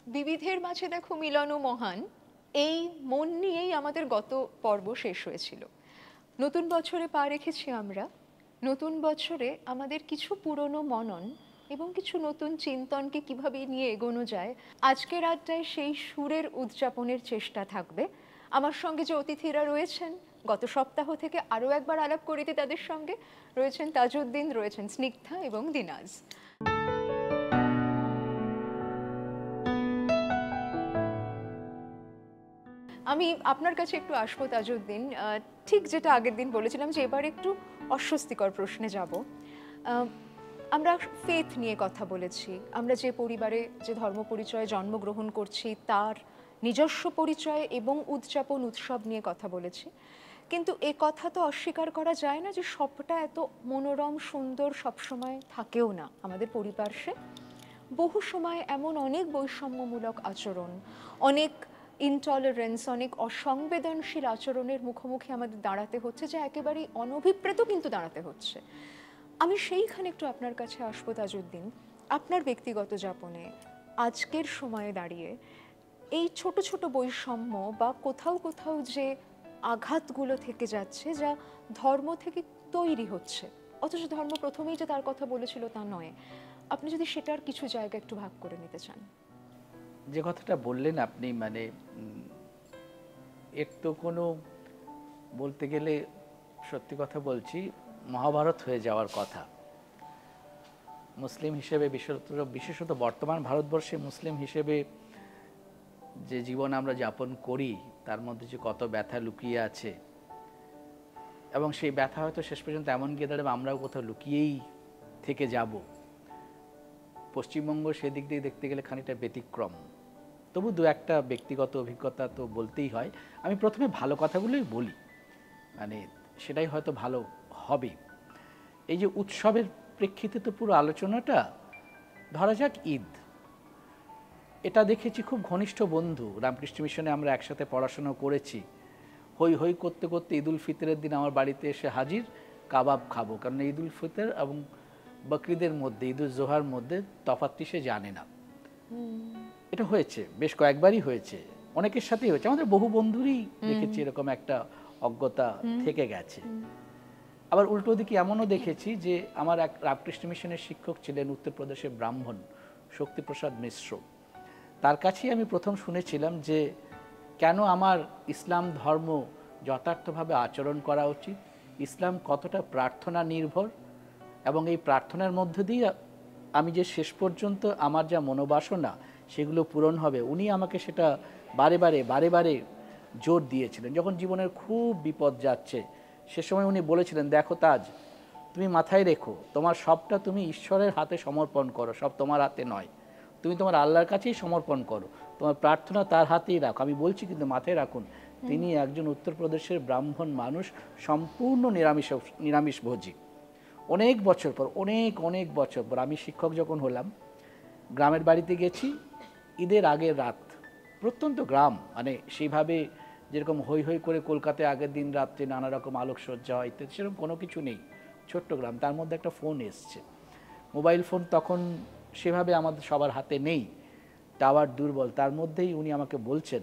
বিবিধের মাঝে দেখো মিলনও মহান, এই মন নিয়েই আমাদের গত পর্ব শেষ হয়েছিল। নতুন বছরে পা রেখেছি আমরা। নতুন বছরে আমাদের কিছু পুরনো মনন এবং কিছু নতুন চিন্তনকে কিভাবে নিয়ে এগোনো যায়, আজকের আড্ডায় সেই সুরের উদযাপনের চেষ্টা থাকবে। আমার সঙ্গে যে অতিথিরা রয়েছেন, গত সপ্তাহ থেকে আরও একবার আলাপ করিতে তাদের সঙ্গে রয়েছেন তাজউদ্দিন, রয়েছেন স্নিগ্ধা এবং দিনাজ। আমি আপনার কাছে একটু আসবো তাজউদ্দিন। ঠিক যেটা আগের দিন বলেছিলাম যে এবার একটু অস্বস্তিকর প্রশ্নে যাব। আমরা ফেথ নিয়ে কথা বলেছি, আমরা যে পরিবারে যে ধর্ম পরিচয়ে জন্মগ্রহণ করছি তার নিজস্ব পরিচয় এবং উদযাপন উৎসব নিয়ে কথা বলেছি। কিন্তু এ কথা তো অস্বীকার করা যায় না যে সবটা এত মনোরম সুন্দর সবসময় থাকেও না আমাদের পরিপার্শ্বে। বহু সময় এমন অনেক বৈষম্যমূলক আচরণ, অনেক ইনটলারেন্স, অনেক অসংবেদনশীল আচরণের মুখোমুখি আমাদের দাঁড়াতে হচ্ছে, যা একেবারেই অনভিপ্রেত কিন্তু দাঁড়াতে হচ্ছে। আমি সেইখানে একটু আপনার কাছে আসবো তাজউদ্দিন। আপনার ব্যক্তিগত যাপনে আজকের সময়ে দাঁড়িয়ে এই ছোট ছোট বৈষম্য বা কোথাও কোথাও যে আঘাতগুলো থেকে যাচ্ছে, যা ধর্ম থেকে তৈরি হচ্ছে, অথচ ধর্ম প্রথমেই যে তার কথা বলেছিল তা নয়, আপনি যদি সেটার কিছু জায়গা একটু ভাগ করে নিতে চান। যে কথাটা বললেন আপনি, এর তো কোনো, বলতে গেলে সত্যি কথা বলছি, মহাভারত হয়ে যাওয়ার কথা। মুসলিম হিসেবে বিশেষত বর্তমান ভারতবর্ষে মুসলিম হিসেবে যে জীবন আমরা যাপন করি তার মধ্যে যে কত ব্যথা লুকিয়ে আছে, এবং সেই ব্যথা হয়তো শেষ পর্যন্ত এমন গিয়ে দাঁড়াবে আমরাও কোথাও লুকিয়েই থেকে যাব। পশ্চিমবঙ্গ সেদিক দিয়ে দেখতে গেলে খানিকটা ব্যতিক্রম, তবু দু একটা ব্যক্তিগত অভিজ্ঞতা তো বলতেই হয়। আমি প্রথমে ভালো কথাগুলোই বলি, সেটাই হয়তো ভালো হবে। এই যে উৎসবের প্রেক্ষিতে তো পুরো আলোচনাটা, ধরা যাক ঈদ, এটা দেখেছি খুব ঘনিষ্ঠ বন্ধু, রামকৃষ্ণ মিশনে আমরা একসাথে পড়াশোনা করেছি, হই হই করতে করতে ঈদ উল ফিতরের দিন আমার বাড়িতে এসে হাজির, কাবাব খাবো, কারণ ঈদ উল ফিতর এবং বকরিদের মধ্যে, ঈদ উল জোহার মধ্যে তফাৎটি সে জানে না। এটা হয়েছে, বেশ কয়েকবারই হয়েছে, অনেকের সাথেই হয়েছে, আমাদের বহু বন্ধুরই দেখেছি এরকম একটা অজ্ঞতা থেকে গেছে। আবার উল্টো দিকে এমনও দেখেছি যে আমার এক রামকৃষ্ণ মিশনের শিক্ষক ছিলেন উত্তরপ্রদেশের ব্রাহ্মণ শক্তিপ্রসাদ মিশ্র, তার কাছেই আমি প্রথম শুনেছিলাম যে কেন আমার ইসলাম ধর্ম যথার্থভাবে আচরণ করা উচিত, ইসলাম কতটা প্রার্থনা নির্ভর, এবং এই প্রার্থনার মধ্য দিয়ে আমি যে শেষ পর্যন্ত আমার যা মনোবাসনা সেগুলো পূরণ হবে। উনি আমাকে সেটা বারে বারে জোর দিয়েছিলেন। যখন জীবনের খুব বিপদ যাচ্ছে সে সময় উনি বলেছিলেন, দেখো তাজ, তুমি মাথায় রেখো তোমার সবটা তুমি ঈশ্বরের হাতে সমর্পণ করো, সব তোমার হাতে নয়, তুমি তোমার আল্লাহর কাছেই সমর্পণ করো, তোমার প্রার্থনা তার হাতেই রাখো। আমি বলছি কিন্তু মাথায় রাখুন, তিনি একজন উত্তরপ্রদেশের ব্রাহ্মণ মানুষ, সম্পূর্ণ নিরামিষভোজী। অনেক বছর পর, অনেক বছর পর আমি শিক্ষক যখন হলাম, গ্রামের বাড়িতে গেছি, ঈদের আগের রাত, প্রত্যন্ত গ্রাম, সেইভাবে যেরকম হই হই করে কলকাতায় আগের দিন রাত্রে নানা রকম আলোকসজ্জা হয় ইত্যাদি, সেরকম কোনো কিছু নেই, ছোট্ট গ্রাম, তার মধ্যে একটা ফোন এসছে। মোবাইল ফোন তখন সেভাবে আমাদের সবার হাতে নেই, টাওয়ার দুর্বল, তার মধ্যেই উনি আমাকে বলছেন,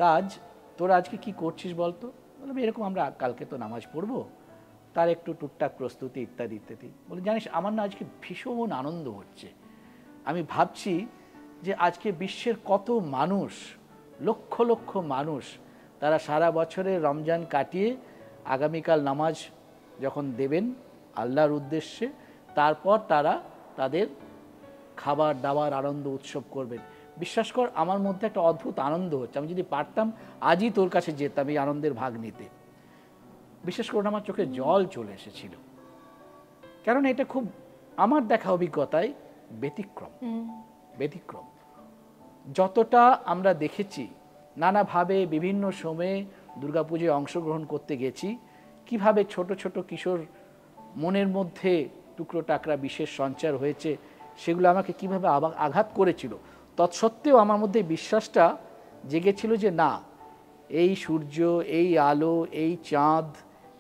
তাজ তোরা আজকে কি করছিস বলতো? বললাম এরকম, আমরা কালকে তো নামাজ পড়বো, তার একটু টুকটাক প্রস্তুতি ইত্যাদি ইত্যাদি। বলে জানিস আমার না আজকে ভীষণ আনন্দ হচ্ছে, আমি ভাবছি যে আজকে বিশ্বের কত মানুষ, লক্ষ লক্ষ মানুষ, তারা সারা বছরের রমজান কাটিয়ে আগামীকাল নামাজ যখন দেবেন আল্লাহর উদ্দেশ্যে, তারপর তারা তাদের খাবার দাবার আনন্দ উৎসব করবেন। বিশ্বাস কর আমার মধ্যে একটা অদ্ভুত আনন্দ হচ্ছে, আমি যদি পারতাম আজই তোর কাছে যেতাম এই আনন্দের ভাগ নিতে। বিশেষ করে আমার চোখে জল চলে এসেছিল, কারণ এটা খুব আমার দেখা অভিজ্ঞতায় ব্যতিক্রম। যতটা আমরা দেখেছি নানাভাবে বিভিন্ন সময়ে দুর্গাপুজোয় অংশগ্রহণ করতে গেছি, কিভাবে ছোট ছোট কিশোর মনের মধ্যে টুকরো টাকরা বিশেষ সঞ্চার হয়েছে, সেগুলো আমাকে কিভাবে আঘাত করেছিল, তৎসত্ত্বেও আমার মধ্যে বিশ্বাসটা জেগেছিল যে না, এই সূর্য, এই আলো, এই চাঁদ,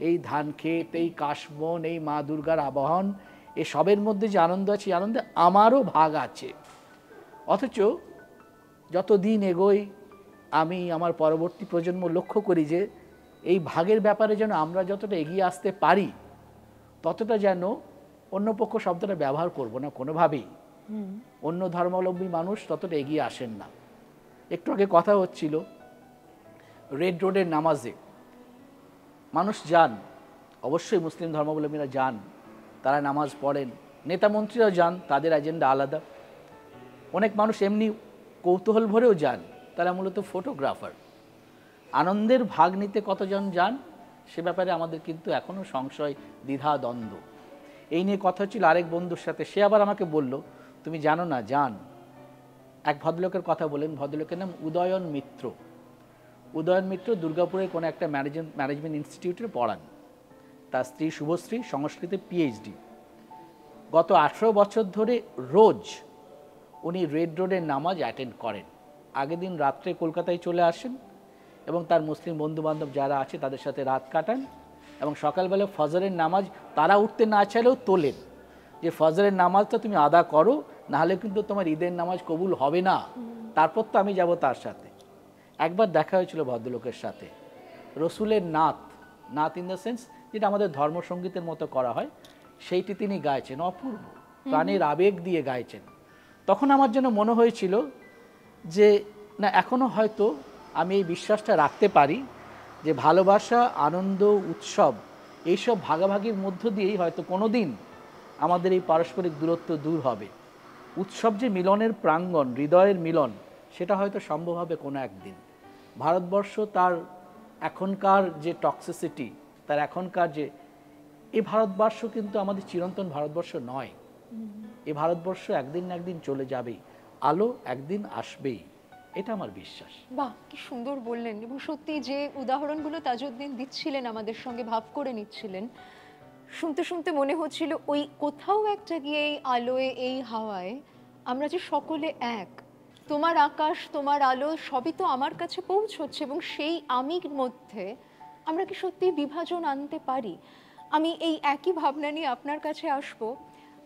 এই ধানক্ষেত, এই কাশবন, এই মা দুর্গার আবাহন, এ সবের মধ্যে যে আনন্দ আছে, আনন্দে আমারও ভাগ আছে। অথচ যত দিন এগোই আমি আমার পরবর্তী প্রজন্ম লক্ষ্য করি যে এই ভাগের ব্যাপারে যেন আমরা যতটা এগিয়ে আসতে পারি ততটা যেন অন্য পক্ষ শব্দটা ব্যবহার করব না কোনোভাবেই। অন্য ধর্মাবলম্বী মানুষ ততটা এগিয়ে আসেন না। একটু আগে কথা হচ্ছিল রেড রোডের নামাজে মানুষ যান, অবশ্যই মুসলিম ধর্মাবলম্বীরা যান, তারা নামাজ পড়েন, নেতা মন্ত্রীরাও যান, তাদের এজেন্ডা আলাদা। অনেক মানুষ এমনি কৌতূহল ভরেও যান, তারা মূলত ফটোগ্রাফার। আনন্দের ভাগ নিতে কতজন যান সে ব্যাপারে আমাদের কিন্তু এখনও সংশয়, দ্বিধা, দ্বন্দ্ব। এই নিয়ে কথা হচ্ছিল আরেক বন্ধুর সাথে, সে আবার আমাকে বলল তুমি জানো না, যান। এক ভদ্রলোকের কথা বলেন, ভদ্রলোকের নাম উদয়ন মিত্র। উদয়ন মিত্র দুর্গাপুরের কোনো একটা ম্যানেজমেন্ট ইনস্টিটিউটে পড়ান। তার স্ত্রী শুভশ্রী সংস্কৃতে পিএইচডি। গত 18 বছর ধরে রোজ উনি রেড রোডের নামাজ অ্যাটেন্ড করেন। আগের দিন রাত্রে কলকাতায় চলে আসেন এবং তার মুসলিম বন্ধুবান্ধব যারা আছে তাদের সাথে রাত কাটান এবং সকালবেলা ফজরের নামাজ তারা উঠতে না চাইলেও তোলেন যে ফজরের নামাজটা তুমি আদা করো, নাহলে কিন্তু তোমার ঈদের নামাজ কবুল হবে না, তারপর তো আমি যাব তার সাথে। একবার দেখা হয়েছিল ভদ্রলোকের সাথে, রসুলের নাত, নাত ইন দ্য সেন্স যেটা আমাদের ধর্মসঙ্গীতের মতো করা হয়, সেইটি তিনি গাইছেন, অপূর্ব প্রাণের আবেগ দিয়ে গাইছেন। তখন আমার যেন মনে হয়েছিল যে না, এখনও হয়তো আমি এই বিশ্বাসটা রাখতে পারি যে ভালোবাসা, আনন্দ, উৎসব এইসব ভাগাভাগির মধ্য দিয়েই হয়তো কোনো দিন আমাদের এই পারস্পরিক দূরত্ব দূর হবে। উৎসব যে মিলনের প্রাঙ্গণ, হৃদয়ের মিলন, সেটা হয়তো সম্ভব হবে কোনো একদিন। ভারতবর্ষ তার এখনকার যে টক্সিসিটি, তার এখনকার যে, এই ভারতবর্ষ কিন্তু আমাদের চিরন্তন ভারতবর্ষ নয়। এই ভারতবর্ষ একদিন না একদিন চলে যাবেই, আলো একদিন আসবেই, এটা আমার বিশ্বাস। বাহ, কি সুন্দর বললেন। এবং সত্যি যে উদাহরণগুলো তাজউদ্দিন দিচ্ছিলেন, আমাদের সঙ্গে ভাব করে নিচ্ছিলেন, শুনতে শুনতে মনে হচ্ছিল ওই কোথাও একটা গিয়ে এই আলোয়, এই হাওয়ায় আমরা যে সকলে এক। তোমার আকাশ, তোমার আলো সবই তো আমার কাছে পৌঁছচ্ছে, এবং সেই আমির মধ্যে আমরা কি সত্যি বিভাজন আনতে পারি? আমি এই একই ভাবনা নিয়ে আপনার কাছে আসবো।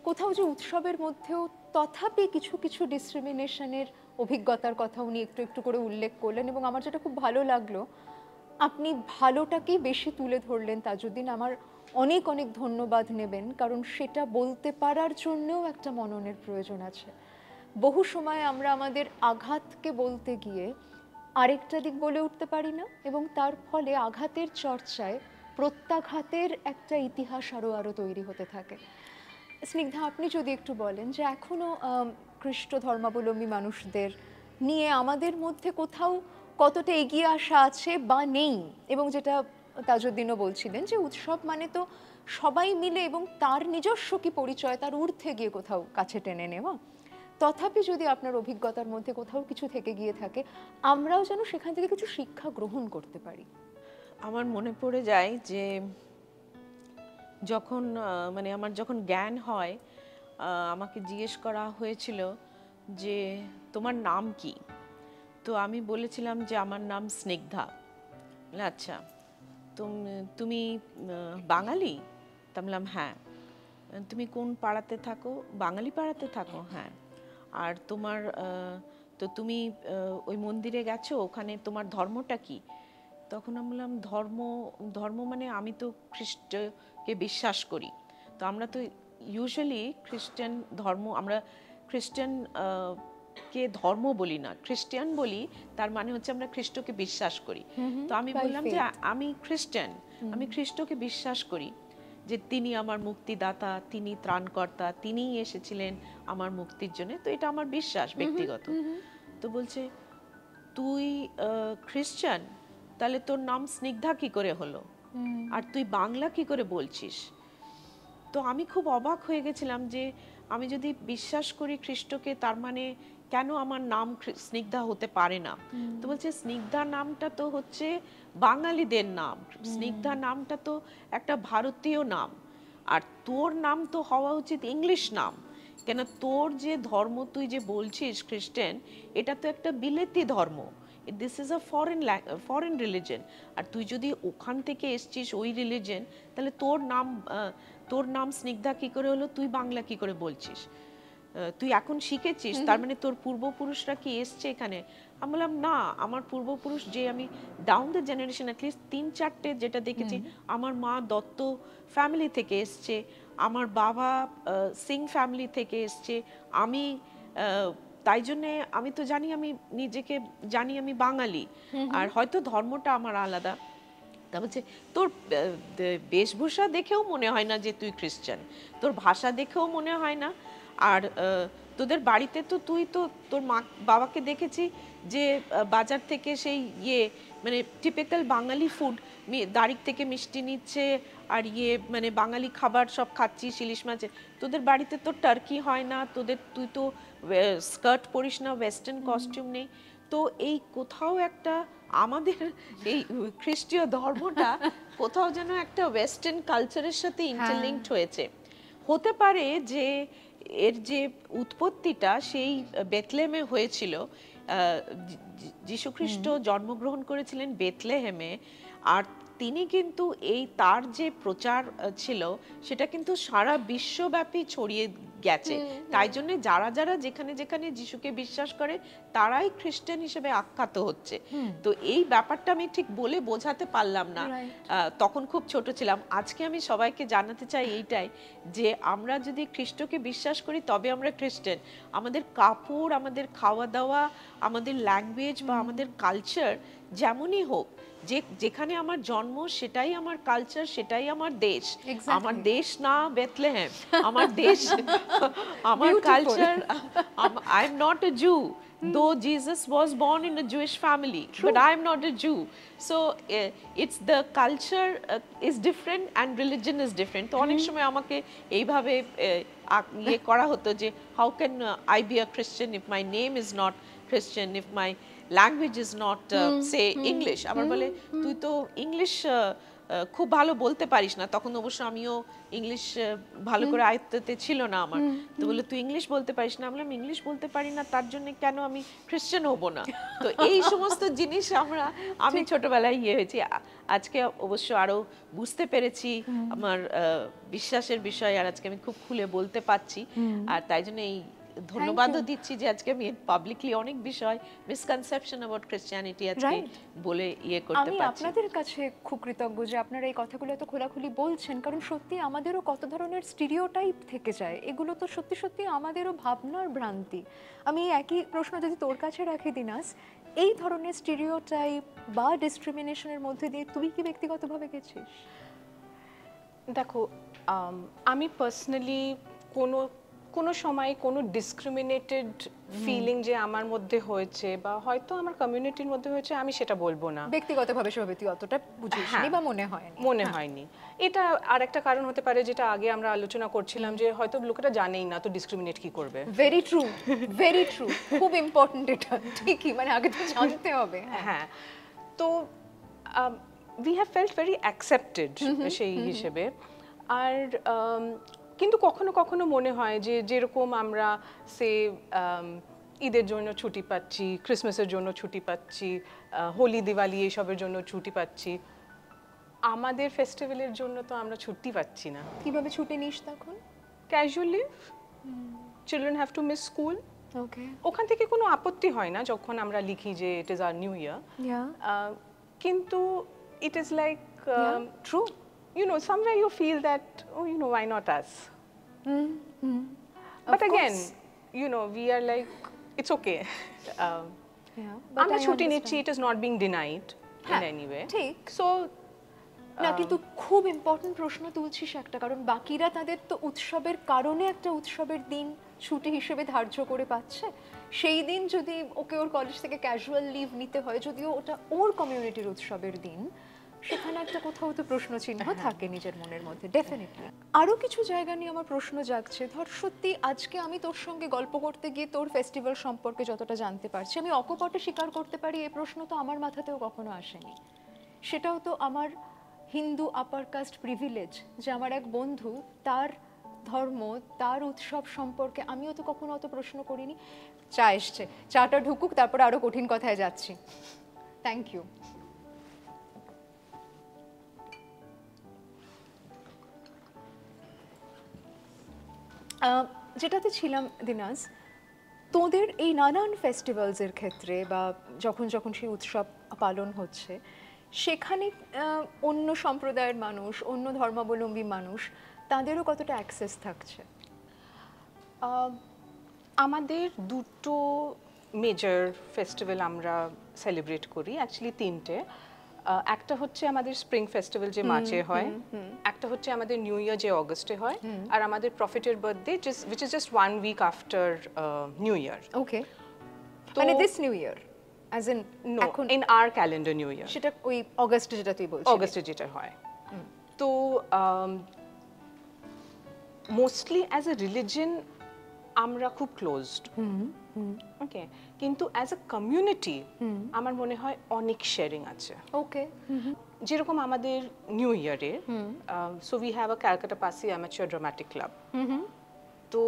কোথাও যে উৎসবের মধ্যেও তথাপি কিছু কিছু ডিসক্রিমিনেশনের অভিজ্ঞতার কথা উনি একটু একটু করে উল্লেখ করলেন, এবং আমার যেটা খুব ভালো লাগলো, আপনি ভালোটাকেই বেশি তুলে ধরলেন তাজউদ্দিন। আমার অনেক অনেক ধন্যবাদ নেবেন, কারণ সেটা বলতে পারার জন্যও একটা মননের প্রয়োজন আছে। বহু সময় আমরা আমাদের আঘাতকে বলতে গিয়ে আরেকটা দিক বলে উঠতে পারি না, এবং তার ফলে আঘাতের চর্চায় প্রত্যাঘাতের একটা ইতিহাস আরও আরও তৈরি হতে থাকে। স্নিগ্ধা, আপনি যদি একটু বলেন যে এখনও খ্রিস্ট ধর্মাবলম্বী মানুষদের নিয়ে আমাদের মধ্যে কোথাও কতটা এগিয়ে আসা আছে বা নেই, এবং যেটা তাজউদ্দিনও বলছিলেন যে উৎসব মানে তো সবাই মিলে এবং তার নিজস্ব কি পরিচয়, তার ঊর্ধ্বে গিয়ে কোথাও কাছে টেনে নেওয়া। তথাপি যদি আপনার অভিজ্ঞতার মধ্যে কোথাও কিছু থেকে গিয়ে থাকে, আমরাও যেন সেখান থেকে কিছু শিক্ষা গ্রহণ করতে পারি। আমার মনে পড়ে যায় যে যখন মানে আমার যখন জ্ঞান হয়, আমাকে জিজ্ঞেস করা হয়েছিল যে তোমার নাম কি। তো আমি বলেছিলাম যে আমার নাম স্নিগ্ধা। আচ্ছা, তুমি বাঙালি? তা বললাম হ্যাঁ। তুমি কোন পাড়াতে থাকো? বাঙালি পাড়াতে থাকো, হ্যাঁ। আর তোমার তো তুমি ওই মন্দিরে গেছো, ওখানে তোমার ধর্মটা কি? তখন আমি বললাম ধর্ম মানে আমি তো খ্রিস্টকে বিশ্বাস করি। তো আমরা তো ইউজুয়ালি খ্রিস্টান ধর্ম, আমরা খ্রিস্টান কে ধর্ম বলি না, খ্রিস্টান বলি। তার মানে হচ্ছে আমরা খ্রিস্টকে বিশ্বাস করি। তো আমি বললাম যে আমি খ্রিস্টান, আমি খ্রিস্টকে বিশ্বাস করি যে তিনি আমার মুক্তিদাতা, তিনি ত্রাণকর্তা, তিনিই এসেছিলেন আমার মুক্তির জন্য। তো এটা আমার বিশ্বাস ব্যক্তিগত। তো বলছে তুই খ্রিস্টান, তাহলে তোর নাম স্নিগ্ধা কি করে হলো, আর তুই বাংলা কি করে বলছিস? তো আমি খুব অবাক হয়ে গেছিলাম যে আমি যদি বিশ্বাস করি খ্রিস্টকে, তার মানে কেন আমার নাম স্নিগ্ধা হতে পারে না? তো বলছে স্নিগ্ধা নামটা তো হচ্ছে বাঙালিদের নাম, স্নিগ্ধা নামটা তো একটা ভারতীয় নাম, আর তোর নাম তো হওয়া উচিত ইংলিশ নাম। কেন তোর যে ধর্ম তুই যে বলছিস খ্রিস্টান, এটা তো একটা বিলেতি ধর্ম, this is a foreign religion. আর তুই যদি ওখান থেকে এসছিস ওই রিলিজন, তাহলে তোর নাম স্নিগ্ধা কি করে হলো, তুই বাংলা কি করে বলছিস? তুই এখন শিখেছিস, তার মানে তোর পূর্বপুরুষরা কি এসছে এখানে? আমি বললাম না, আমার পূর্বপুরুষ যে আমি ডাউন দ্য জেনারেশন অ্যাটলিস্ট 3-4টে যেটা দেখেছি, আমার মা দত্ত ফ্যামিলি থেকে এসছে, আমার বাবা সিং ফ্যামিলি থেকে এসছে, আমি তাই জন্যে আমি তো জানি, আমি নিজেকে জানি আমি বাঙালি, আর হয়তো ধর্মটা আমার আলাদা। তা বলছে তোর বেশভূষা দেখেও মনে হয় না যে তুই খ্রিস্টান, তোর ভাষা দেখেও মনে হয় না, আর তোদের বাড়িতে তো তুই তো তোর মা বাবাকে দেখেছি যে বাজার থেকে সেই মানে টিপিক্যাল বাঙালি ফুড, দাঁড়িক থেকে মিষ্টি নিচ্ছে আর মানে বাঙালি খাবার সব খাচ্ছিস, ইলিশ মাছে। তোদের বাড়িতে তো টার্কি হয় না, তুই তো স্কার্ট পরিস না, ওয়েস্টার্ন কস্টিউম নেই। তো এই কোথাও একটা আমাদের এই খ্রিস্টীয় ধর্মটা কোথাও যেন একটা ওয়েস্টার্ন কালচারের সাথে ইন্টারলিঙ্কড হয়েছে। হতে পারে যে এর যে উৎপত্তিটা সেই বেথলেহেমে হয়েছিল, যীশুখ্রিস্ট জন্মগ্রহণ করেছিলেন বেথলেহেমে, আর তিনি কিন্তু তার যে প্রচার ছিল সেটা কিন্তু সারা বিশ্বব্যাপী ছড়িয়ে গেছে। তাই জন্য যারা যারা যেখানে যেখানে যিশুকে বিশ্বাস করে তারাই খ্রিস্টান হিসেবে আখ্যাত হচ্ছে। তো এই ব্যাপারটা আমি ঠিক বলে বোঝাতে পারলাম না, তখন খুব ছোট ছিলাম। আজকে আমি সবাইকে জানাতে চাই এইটাই, যে আমরা যদি খ্রিস্টকে বিশ্বাস করি তবে আমরা খ্রিস্টান। আমাদের কাপড়, আমাদের খাওয়া দাওয়া, আমাদের ল্যাঙ্গুয়েজ বা আমাদের কালচার যেমনই হোক, যেখানে আমার জন্ম সেটাই আমার কালচার, সেটাই আমার দেশ। আমার দেশ না বেথলেহেম, আমার দেশ, আমার culture. I am not a Jew, though Jesus was born in a Jewish family, but I am not a Jew. So it's the culture is different and religion is different. তো অনেক সময় আমাকে এইভাবে করা হতো যে how can I be a Christian if my name is not Christian, if my language is not say English. আবার বলে তুই তো ইংলিশ খুব ভালো বলতে পারিস না। তখন অবশ্য আমিও ইংলিশ ভালো করে আয়ত্ততে ছিল না আমার। তো বলে তুই ইংলিশ বলতে পারিস না। আমি ইংলিশ বলতে পারি না তার জন্য কেন আমি খ্রিস্টান হব না? তো এই সমস্ত জিনিস আমি ছোটবেলায় হয়েছি। আজকে অবশ্য আরো বুঝতে পেরেছি আমার বিশ্বাসের বিষয়, আর আজকে আমি খুব খুলে বলতে পারছি। আর তাই জন্য এই ধন্যবাদও দিচ্ছি যে আজকে আমি পাবলিকলি অনেক বিষয় মিসকনসেপশন অ্যাবাউট ক্রিশ্চিয়ানিটি আজকে বলে করতে পারছি। আমি আপনাদের কাছে খুব কৃতজ্ঞ যে আপনারা এই কথাগুলো এত খোলাখুলি বলছেন, কারণ সত্যি আমাদেরও কত ধরনের স্টিরিওটাইপ থেকে যায়। এগুলো তো সত্যি সত্যি আমাদেরও ভাবনার ভ্রান্তি। আমি একই প্রশ্ন যদি তোর কাছে রাখি দিনাস, এই ধরনের স্টিরিওটাইপ বা ডিসক্রিমিনেশনের মধ্যে দিয়ে তুই কি ব্যক্তিগতভাবে গেছিস? দেখো, আমি পার্সোনালি কোনো সময় কোনো ডিসক্রিমিনেটেড ফিলিং যে আমার মধ্যে হয়েছে বা হয়তো আমার কমিউনিটির মধ্যে হয়েছে, আমি সেটা বলবো না। ব্যক্তিগতভাবে স্বভাবে তুই অতটা বুঝিসনি বা মনে হয়নি। এটা আর একটা কারণ হতে পারে, যেটা আগে আমরা আলোচনা করছিলাম, যে হয়তো লোকেরা জানেই না তো ডিসক্রিমিনেট কি করবে। ভেরি ট্রু, ভেরি ট্রু, খুব ইম্পর্টেন্ট এটা। ঠিকই, মানে আগে তো জানতে হবে। হ্যাঁ, তো we have felt very accepted সেই হিসেবে। আর কিন্তু কখনো কখনো মনে হয় যে যেরকম আমরা ঈদের জন্য ছুটি পাচ্ছি, ক্রিসমাসের জন্য ছুটি পাচ্ছি, হোলি দিওয়ালি এইসবের জন্য ছুটি পাচ্ছি, আমাদের ফেস্টিভ্যালের জন্য তো আমরা ছুটি পাচ্ছি না। কিভাবে ছুটি নিস তখন? Casual leave, children have to miss school. ওখান থেকে কোনো আপত্তি হয় না যখন আমরা লিখি যে it is R new year, কিন্তু it is like true, somewhere you feel that, why not us? But again, we are like, it's okay. আমরা ছুটি নিচ্ছি, it is not being denied in any way. ঠিক। So না, কিন্তু খুব important প্রশ্ন তুলছিস একটা, কারণ বাকিরা তাদের তো উৎসবের কারণে একটা উৎসবের দিন ছুটি হিসেবে ধার্য করে পাচ্ছে। সেই দিন যদি ওকে ওর কলেজ থেকে ক্যাজুয়াল লিভ নিতে হয়, যদিও ওটা ওর কমিউনিটির উৎসবের দিন, সেখানে একটা কোথাও তো প্রশ্ন চিহ্ন থাকে নিজের মনের মধ্যে। ডেফিনেটলি আরও কিছু জায়গা নিয়ে আমার প্রশ্ন জাগছে। ধর সত্যি আজকে আমি তোর সঙ্গে গল্প করতে গিয়ে তোর ফেস্টিভ্যাল সম্পর্কে যতটা জানতে পারছি, আমি অকপটে স্বীকার করতে পারি এই প্রশ্ন তো আমার মাথাতেও কখনো আসেনি। সেটাও তো আমার হিন্দু আপার কাস্ট প্রিভিলেজ, যে আমার এক বন্ধু, তার ধর্ম, তার উৎসব সম্পর্কে আমিও তো কখনো অত প্রশ্ন করিনি। চা এসছে, চাটা ঢুকুক, তারপরে আরও কঠিন কথায় যাচ্ছি। Thank you. যেটাতে ছিলাম দিনাজ, তোদের এই নানান ফেস্টিভ্যালসের ক্ষেত্রে বা যখন যখন সেই উৎসব পালন হচ্ছে, সেখানে অন্য সম্প্রদায়ের মানুষ, অন্য ধর্মাবলম্বী মানুষ, তাদেরও কতটা অ্যাক্সেস থাকছে? আমাদের দুটো মেজর ফেস্টিভ্যাল আমরা সেলিব্রেট করি, অ্যাকচুয়ালি তিনটে। একটা হচ্ছে আমাদের স্প্রিং ফেস্টিভ্যাল যে মার্চে হয়, একটা হচ্ছে আমাদের নিউ ইয়ার যে অগস্টে হয়, আর আমাদের প্রফিটের birthday which is just 1 week after new year. Okay, মানে this new year as in no, এখন in our calendar new year, সেটা ওই অগস্টে যেটা তুই বলছিস। অগস্টে যেটা হয়। তো মোস্টলি অ্যাজ এ রিলিজন আমরা খুব ক্লোজড, ওকে, কিন্তু অ্যাজ এ কমিউনিটি আমার মনে হয় অনেক শেয়ারিং আছে। ওকে, যেরকম আমাদের নিউ ইয়ারে, so we have a Calcutta Parsi amateur dramatic club. তো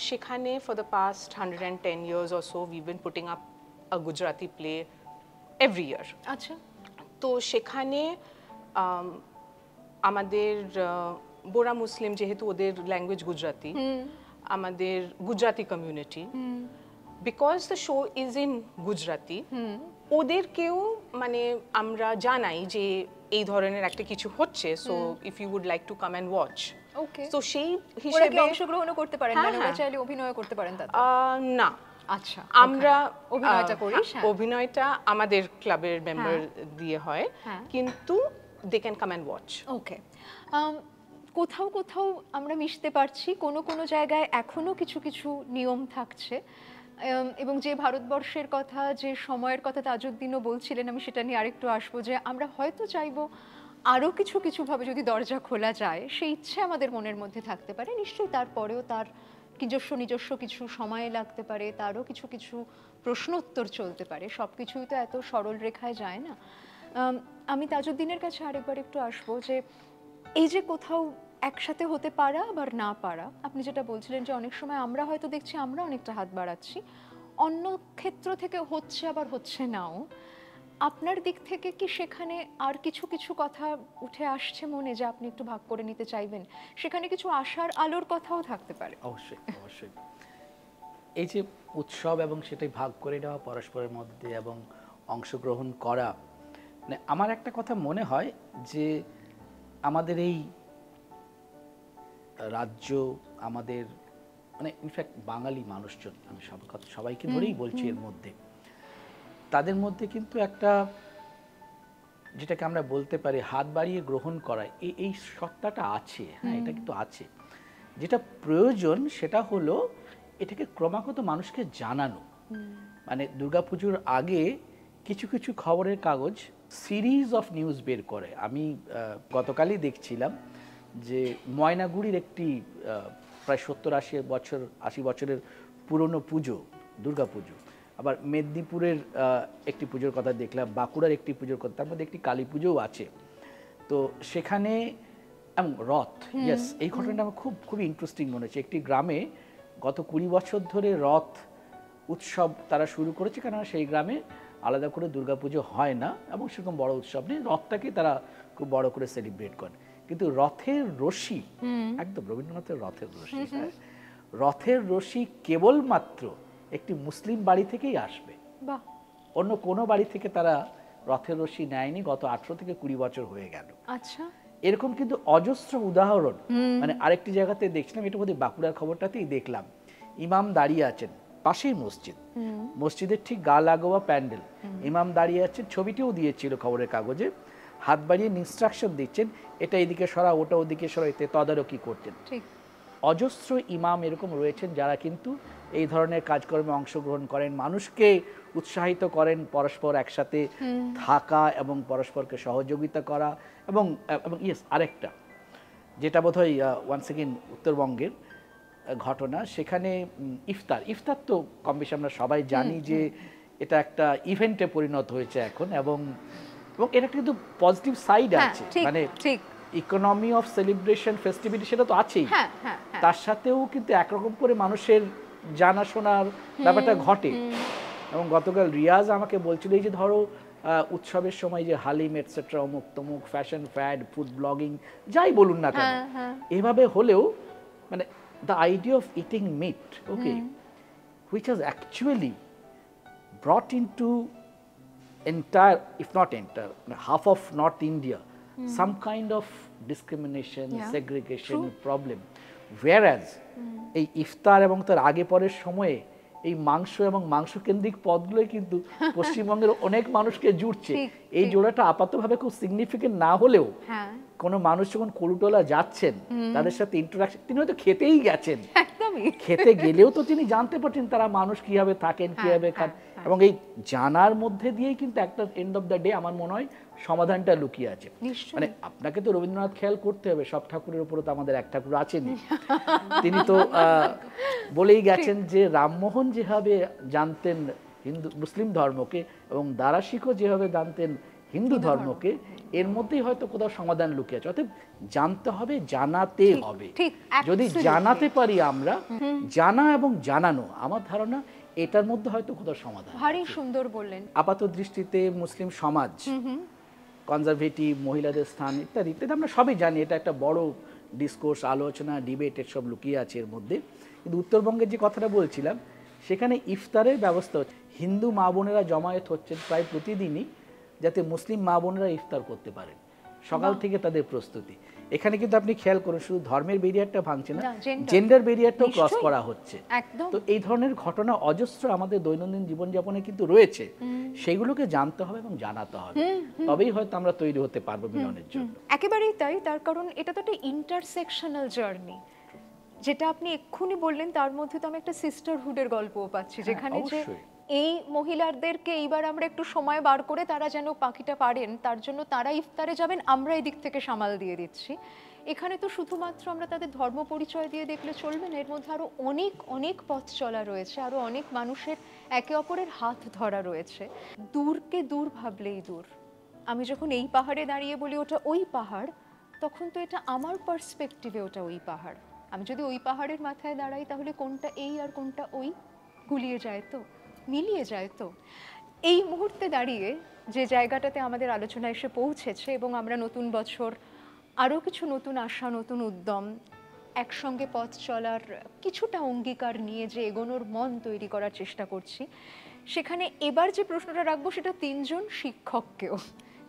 সেখানে for the past 110 years or so we've been putting up a Gujarati play every year. আচ্ছা, তো সেখানে আমাদের বোরা মুসলিম, যেহেতু ওদের ল্যাঙ্গুয়েজ গুজরাটি, আমাদের Gujarati community, because the show is in Gujarati, ওদেরকেও মানে আমরা জানাই যে এই ধরনের একটা কিছু হচ্ছে, so if you would like to come and watch. Okay, তো সেই ওরা কি হিসেবে অংশগ্রহণও করতে পারেন, হ্যাঁ, মানে ওরা হ্যাঁ। চাইলে অভিনয় করতে পারেন তাতে? না, আচ্ছা, আমরা অভিনয়টা করিস? হ্যাঁ। অভিনয়টা আমাদের ক্লাবের মেম্বার দিয়ে হয়, হ্যাঁ। কিন্তু they can come and watch. Okay, কোথাও কোথাও আমরা মিশতে পারছি, কোনো কোনো জায়গায় এখনো কিছু কিছু নিয়ম থাকছে, এবং যে ভারতবর্ষের কথা, যে সময়ের কথা তাজউদ্দিনও বলছিলেন, আমি সেটা নিয়ে আরেকটু আসবো, যে আমরা হয়তো চাইবো আরও কিছু কিছুভাবে যদি দরজা খোলা যায়, সেই ইচ্ছে আমাদের মনের মধ্যে থাকতে পারে। নিশ্চয়ই তারপরেও তার নিজস্ব কিছু সময় লাগতে পারে, তারও কিছু কিছু প্রশ্নোত্তর চলতে পারে, সব কিছুই তো এত সরল রেখায় যায় না। আমি তাজউদ্দিনের কাছে আরেকবার একটু আসবো, যে এই যে কোথাও একসাথে হতে পারা আবার না পারা, আপনি যেটা বলছিলেন যে অনেক সময় আমরা হয়তো দেখছি আমরা অনেকটা হাত বাড়াচ্ছি, অন্য ক্ষেত্র থেকে হচ্ছে আবার হচ্ছে নাও। আপনার দিক থেকে কি সেখানে আর কিছু কিছু কথা উঠে আসছে মনে, যে আপনি একটু ভাগ করে নিতে চাইবেন? সেখানে কিছু আশার আলোর কথাও থাকতে পারে। অবশ্যই অবশ্যই। এই যে উৎসব এবং সেটাই ভাগ করে নেওয়া পরস্পরের মধ্যে এবং অংশগ্রহণ করা, মানে আমার একটা কথা মনে হয় যে আমাদের এই রাজ্য, আমাদের মানে ইনফ্যাক্ট বাঙালি মানুষজন, আমি সবাইকে ধরেই বলছি, এর মধ্যে তাদের মধ্যে কিন্তু একটা, যেটাকে আমরা বলতে পারি হাত বাড়িয়ে গ্রহণ করা, এই সত্তাটা আছে। হ্যাঁ, এটা কিন্তু আছে। যেটা প্রয়োজন সেটা হলো এটাকে ক্রমাগত মানুষকে জানানো। মানে দুর্গাপুজোর আগে কিছু কিছু খবরের কাগজ সিরিজ অফ নিউজ বের করে। আমি গতকালই দেখছিলাম যে ময়নাগুড়ির একটি প্রায় 70-80 বছরের পুরনো পুজো, দুর্গাপুজো, আবার মেদিনীপুরের একটি পুজোর কথা দেখলাম, বাঁকুড়ার একটি পুজোর কথা, তার মধ্যে একটি কালী পুজোও আছে। তো সেখানে এবং রথ, ইয়েস, এই ঘটনাটা আমার খুবই ইন্টারেস্টিং মনে হচ্ছে। একটি গ্রামে গত 20 বছর ধরে রথ উৎসব তারা শুরু করেছে, কেননা সেই গ্রামে আলাদা করে দুর্গাপুজো হয় না এবং সেরকম বড় উৎসব নেই, রথটাকে তারা খুব বড় করে সেলিব্রেট করে। কিন্তু রথের রশি, একদম রবীন্দ্রনাথের রথের রশি, রথের রশি কেবলমাত্র একটি মুসলিম বাড়ি থেকেই আসবে, বাহ, অন্য কোনো বাড়ি থেকে তারা রথের রশি নেয়নি গত 18 থেকে 20 বছর হয়ে গেল। আচ্ছা, এরকম কিন্তু অজস্র উদাহরণ। মানে আরেকটি জায়গাতে দেখছিলাম, এটা বোধহয় বাঁকুড়ার খবরটাতেই দেখলাম, ইমাম দাঁড়িয়ে আছেন, পাশেই মসজিদ, মসজিদের ঠিক গা লাগোয়া প্যান্ডেল, ইমাম দাঁড়িয়ে আছেন, ছবিটিও দিয়েছিল খবরের কাগজে, হাত বাড়িয়ে ইনস্ট্রাকশন দিচ্ছেন, এটা এদিকে সরা, ওটা ওদিকে সরা, এতে তদারকি করতেন। ঠিক, অজস্র ইমাম এরকম রয়েছেন যারা কিন্তু এই ধরনের কাজকর্মে অংশগ্রহণ করেন, মানুষকে উৎসাহিত করেন পরস্পর একসাথে থাকা এবং পরস্পরকে সহযোগিতা করা। এবং ইয়েস, আরেকটা যেটা বোধহয় ওয়ান্স এগেইন উত্তরবঙ্গের ঘটনা, সেখানে ইফতার তো কম বেশি আমরা সবাই জানি যে এটা একটা ইভেন্টে পরিণত হয়েছে এখন, এবং এটা কিন্তু পজিটিভ সাইড আছে, মানে ঠিক, ইকোনমি অফ সেলিব্রেশন, ফেস্টিভিটি, সেটা তো আছেই, হ্যাঁ, তার সাথেও কিন্তু একরকম করে মানুষের জানাশোনার ব্যাপারটা ঘটে। এবং গতকাল রিয়াজ আমাকে বলছিল, এই যে ধরো উৎসবের সময় যে হালিম এটসেট্রা, অমুক তমুক, ফ্যাশন ফ্যাড, ফুড ব্লগিং, যাই বলুন না কেন, এভাবে হলেও মানে the idea of eating meat, okay, which has actually brought into entire, if not entire, half of North India, some kind of discrimination, segregation problem. Whereas এই ইফতার এবং তার আগে পরের সময়ে এই মাংস এবং মাংস কেন্দ্রিক পদগুলোই কিন্তু পশ্চিমবঙ্গের অনেক মানুষকে জুড়ছে। এই জোড়াটা আপাতভাবে খুব সিগনিফিকেন্ট না হলেও কোনো মানুষ যখন কলুটোলা যাচ্ছেন তাদের সাথে ইন্টারাকশন, তিনি হয়তো খেতেই গেছেন, খেতে গেলেও তো তিনি জানতে পারছেন তারা মানুষ কিভাবে থাকেন, কিভাবে খান, এবং এই জানার মধ্যে দিয়েই কিন্তু একটা এন্ড অফ দ্য ডে আমার মনে হয় সমাধানটা লুকিয়ে আছে। মানে আপনাকে তো রবীন্দ্রনাথ খেয়াল করতে হবে, সব ঠাকুরের উপরও তো আমাদের এক ঠাকুর আছেনই। তিনি তো বলেই গেছেন যে রামমোহন যেভাবে জানতেন হিন্দু মুসলিম ধর্মকে এবং দারাশিকও যেভাবে জানতেন হিন্দু ধর্মকে, এর মধ্যেই হয়তো কোথাও সমাধান লুকিয়ে আছে। অতএব জানতে হবে, জানাতে হবে। যদি জানাতে পারি আমরা, জানা এবং জানানো, আমার ধারণা এটার মধ্যে হয়তো কোথাও সমাধান। ভারী সুন্দর বললেন। আপাত দৃষ্টিতে মুসলিম সমাজ, কনজারভেটিভ, মহিলাদের স্থান ইত্যাদি ইত্যাদি আমরা সবই জানি, এটা একটা বড় ডিসকোর্স, আলোচনা, ডিবেট এর সব লুকিয়ে আছে এর মধ্যে। কিন্তু উত্তরবঙ্গের যে কথাটা বলছিলাম, সেখানে ইফতারের ব্যবস্থা হচ্ছে, হিন্দু মা বোনেরা জমায়েত হচ্ছেন প্রায় প্রতিদিনই যাতে মুসলিম মা বোনেরা ইফতার করতে পারেন, সকাল থেকে তাদের প্রস্তুতি। এখানে কিন্তু আপনি খেয়াল করুন, শুধু ধর্মের ব্যারিয়ারটা ভাঙছে না, জেন্ডার ব্যারিয়ারটাও ক্রস করা হচ্ছে। তো এই ধরনের ঘটনা অজস্র আমাদের দৈনন্দিন জীবনযাপনে কিন্তু রয়েছে, সেগুলোকে জানতে হবে এবং জানাতে হবে, তবেই হয়তো আমরা তৈরি হতে পারবো মিলনের জন্য। একেবারেই তাই, তার কারণ এটা তো একটা ইন্টারসেকশনাল জার্নি, যেটা আপনি এক্ষুনি বললেন, তার মধ্যে তো আমি একটা সিস্টারহুডের গল্পও পাচ্ছি, যেখানে যে এই মহিলাদেরকে এইবার আমরা একটু সময় বার করে তারা যেন পাখিটা পারেন, তার জন্য তারা ইফতারে যাবেন, আমরা এই দিক থেকে সামাল দিয়ে দিচ্ছি। এখানে তো শুধুমাত্র আমরা তাদের ধর্ম পরিচয় দিয়ে দেখলে চলবে না, এর মধ্যে আরো অনেক অনেক পথ চলা রয়েছে, আরো অনেক মানুষের একে অপরের হাত ধরা রয়েছে। দূরকে দূর ভাবলেই দূর। আমি যখন এই পাহাড়ে দাঁড়িয়ে বলি ওটা ওই পাহাড়, তখন তো এটা আমার পার্সপেক্টিভে ওটা ওই পাহাড়। আমি যদি ওই পাহাড়ের মাথায় দাঁড়াই, তাহলে কোনটা এই আর কোনটা ওই গুলিয়ে যায়, তো মিলিয়ে যায়। তো এই মুহূর্তে দাঁড়িয়ে যে জায়গাটাতে আমাদের আলোচনা এসে পৌঁছেছে, এবং আমরা নতুন বছর আরও কিছু নতুন আশা, নতুন উদ্যম, একসঙ্গে পথ চলার কিছুটা অঙ্গীকার নিয়ে যে এগোনোর মন তৈরি করার চেষ্টা করছি, সেখানে এবার যে প্রশ্নটা রাখবো সেটা তিনজন শিক্ষককেও,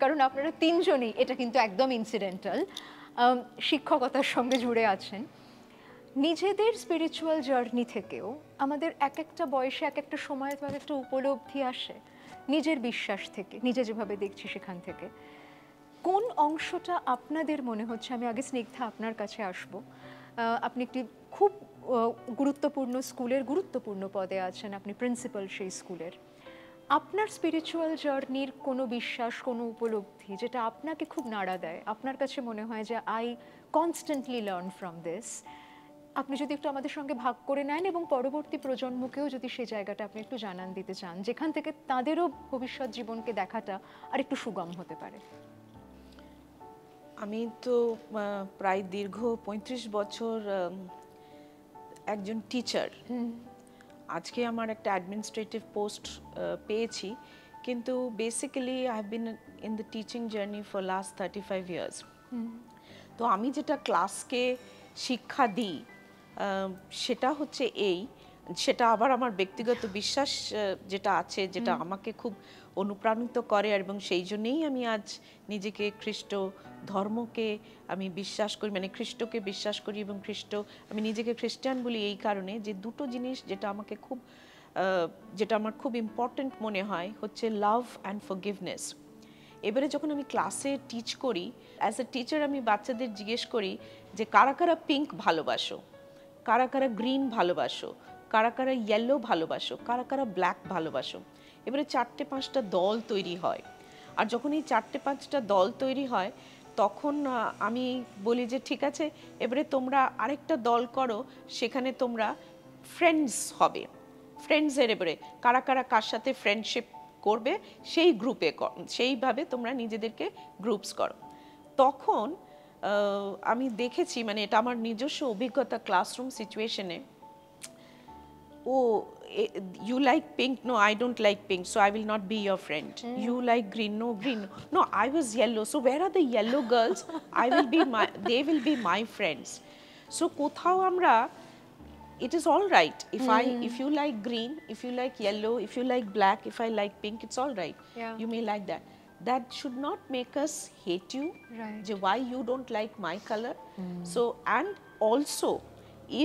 কারণ আপনারা তিনজনই, এটা কিন্তু একদম ইনসিডেন্টাল, শিক্ষকতার সঙ্গে জুড়ে আছেন। নিজেদের স্পিরিচুয়াল জার্নি থেকেও আমাদের এক একটা বয়সে এক একটা সময় তো এক একটা উপলব্ধি আসে, নিজের বিশ্বাস থেকে, নিজে যেভাবে দেখছি সেখান থেকে। কোন অংশটা আপনাদের মনে হচ্ছে, আমি আগে স্নিগ্ধা আপনার কাছে আসব, আপনি একটি খুব গুরুত্বপূর্ণ স্কুলের গুরুত্বপূর্ণ পদে আছেন, আপনি প্রিন্সিপাল সেই স্কুলের, আপনার স্পিরিচুয়াল জার্নির কোনো বিশ্বাস, কোনো উপলব্ধি যেটা আপনাকে খুব নাড়া দেয়, আপনার কাছে মনে হয় যে I constantly learn from this, আপনি যদি একটু আমাদের সঙ্গে ভাগ করে নেন, এবং পরবর্তী প্রজন্মকেও যদি সেই জায়গাটা আপনি একটু জানান দিতে চান, যেখান থেকে তাদেরও ভবিষ্যৎ জীবনকে দেখাটা আর একটু সুগম হতে পারে। আমি তো প্রায় দীর্ঘ 35 বছর একজন টিচার। আজকে আমার একটা অ্যাডমিনিস্ট্রেটিভ পোস্ট পেয়েছি, কিন্তু basically I have been in the teaching journey for last 35 years. তো আমি যেটা ক্লাসকে শিক্ষা দিই সেটা হচ্ছে সেটা আবার আমার ব্যক্তিগত বিশ্বাস যেটা আছে, যেটা আমাকে খুব অনুপ্রাণিত করে, এবং সেই জন্যেই আমি আজ নিজেকে খ্রিস্ট ধর্মকে আমি বিশ্বাস করি, মানে খ্রিস্টকে বিশ্বাস করি, এবং আমি নিজেকে খ্রিস্টান বলি এই কারণে যে দুটো জিনিস যেটা আমার খুব ইম্পর্ট্যান্ট মনে হয় হচ্ছে লাভ অ্যান্ড ফরগিভনেস। এবারে যখন আমি ক্লাসে টিচ করি, অ্যাজ এ টিচার আমি বাচ্চাদের জিজ্ঞেস করি যে কারা কারা পিঙ্ক ভালোবাসো, কারা কারা গ্রিন ভালোবাসো, কারা কারা ইয়েলো ভালোবাসো, কারা কারা ব্ল্যাক ভালোবাসো। এবারে 4-5টা দল তৈরি হয়, আর যখন এই 4-5টা দল তৈরি হয় তখন আমি বলি যে ঠিক আছে, এবারে তোমরা আরেকটা দল করো, সেখানে তোমরা ফ্রেন্ডস হবে। ফ্রেন্ডসের এবারে কারা কারা কার সাথে ফ্রেন্ডশিপ করবে সেই গ্রুপে, সেইভাবে তোমরা নিজেদেরকে গ্রুপস করো। তখন আমি দেখেছি, মানে এটা আমার নিজস্ব অভিজ্ঞতা ক্লাসরুম সিচুয়েশনে, you like pink, no I don't like pink, so I will not be your friend. You like green, no green, no I was yellow, so where are the yellow girls? They will be my friends. So কোথাও আমরা it is all right if you like green, if you like yellow, if you like black, if I like pink, it's all right. Yeah. You may like that. That should not make us hate you. Right. যে why you don't like my color. So and also